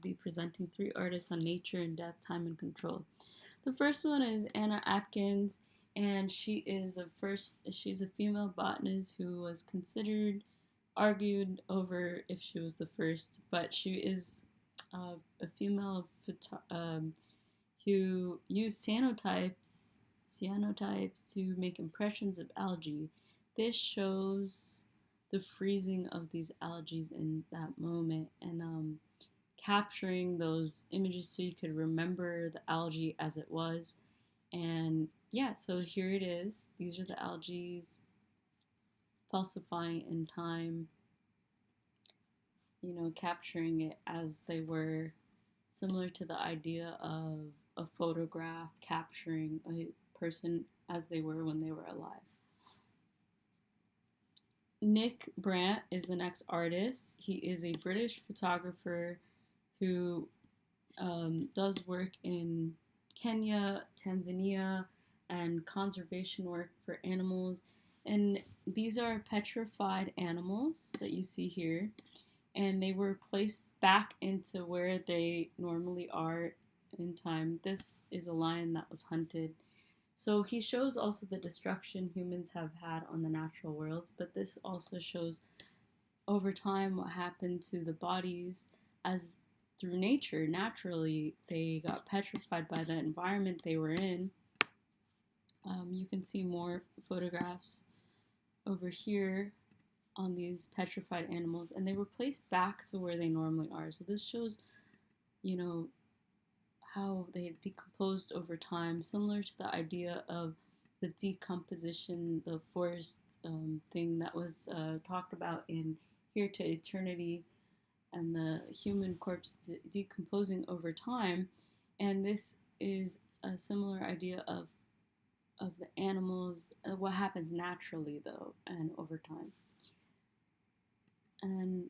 be presenting three artists on nature and death, time, and control. The first one is Anna Atkins, and she's a female botanist who was considered, argued over if she was the first, but she is a female who used cyanotypes to make impressions of algae. This shows the freezing of these algae in that moment, and capturing those images so you could remember the algae as it was. And yeah, so here it is. These are the algae falsifying in time, capturing it as they were, similar to the idea of a photograph capturing a person as they were when they were alive. Nick Brandt is the next artist. He is a British photographer who does work in Kenya, Tanzania, and conservation work for animals. And these are petrified animals that you see here, and they were placed back into where they normally are in time. This is a lion that was hunted. So he shows also the destruction humans have had on the natural worlds, but this also shows over time what happened to the bodies as through nature. Naturally, they got petrified by the environment they were in. You can see more photographs over here on these petrified animals, and they were placed back to where they normally are. So this shows, you know, how they decomposed over time, similar to the idea of the decomposition, the forest thing that was talked about in Here to Eternity, and the human corpse decomposing over time. And this is a similar idea of the animals, what happens naturally though, and over time. And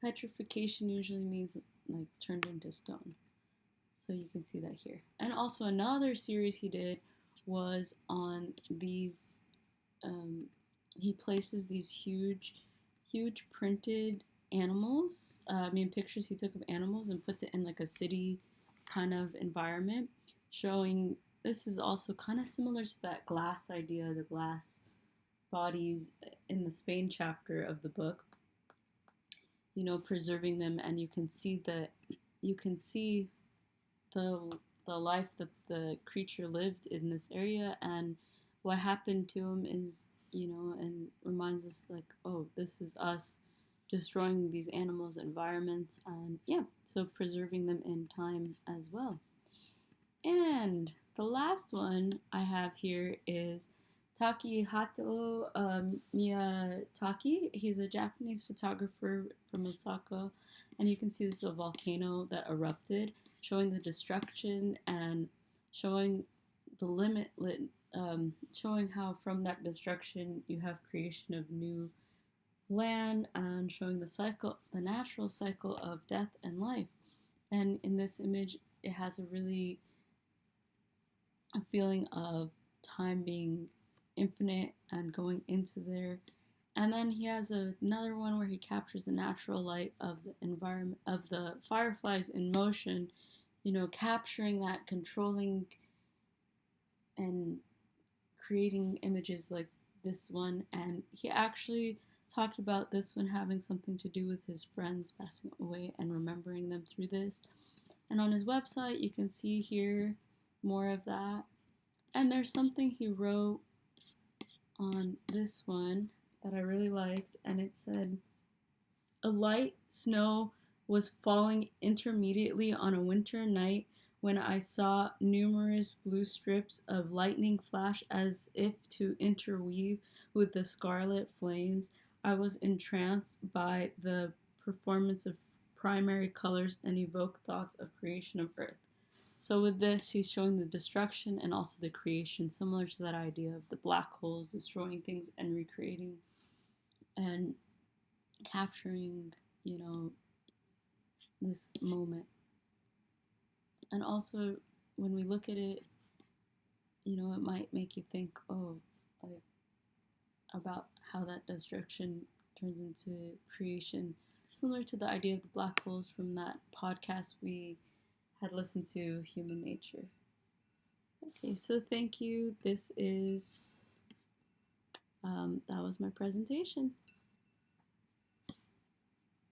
petrification usually means like turned into stone. So you can see that here. And also another series he did was on these, he places these huge printed animals, pictures he took of animals and puts it in like a city kind of environment, showing this is also kind of similar to that glass idea, the glass bodies in the Spain chapter of the book, preserving them, and you can see the life that the creature lived in this area, and what happened to him is, and reminds us like, oh, this is us destroying these animals' environments, and yeah, so preserving them in time as well. And the last one I have here is Takehato Miyatake. He's a Japanese photographer from Osaka, and you can see this is a volcano that erupted, showing the destruction and showing the showing how from that destruction you have creation of new land, and showing the natural cycle of death and life. And in this image, it has a feeling of time being infinite and going into there. And then he has another one where he captures the natural light of the environment, of the fireflies in motion, capturing that, controlling and creating images like this one. And he actually talked about this one having something to do with his friends passing away and remembering them through this. And on his website, you can see here more of that. And there's something he wrote on this one that I really liked, and it said, "A light snow was falling intermittently on a winter night when I saw numerous blue strips of lightning flash as if to interweave with the scarlet flames. I was entranced by the performance of primary colors and evoked thoughts of creation of Earth." So with this, he's showing the destruction and also the creation, similar to that idea of the black holes destroying things and recreating and capturing, this moment. And also, when we look at it, it might make you think, oh, like about how that destruction turns into creation, similar to the idea of the black holes from that podcast we had listened to, Human Nature. Okay, so thank you. This is, that was my presentation.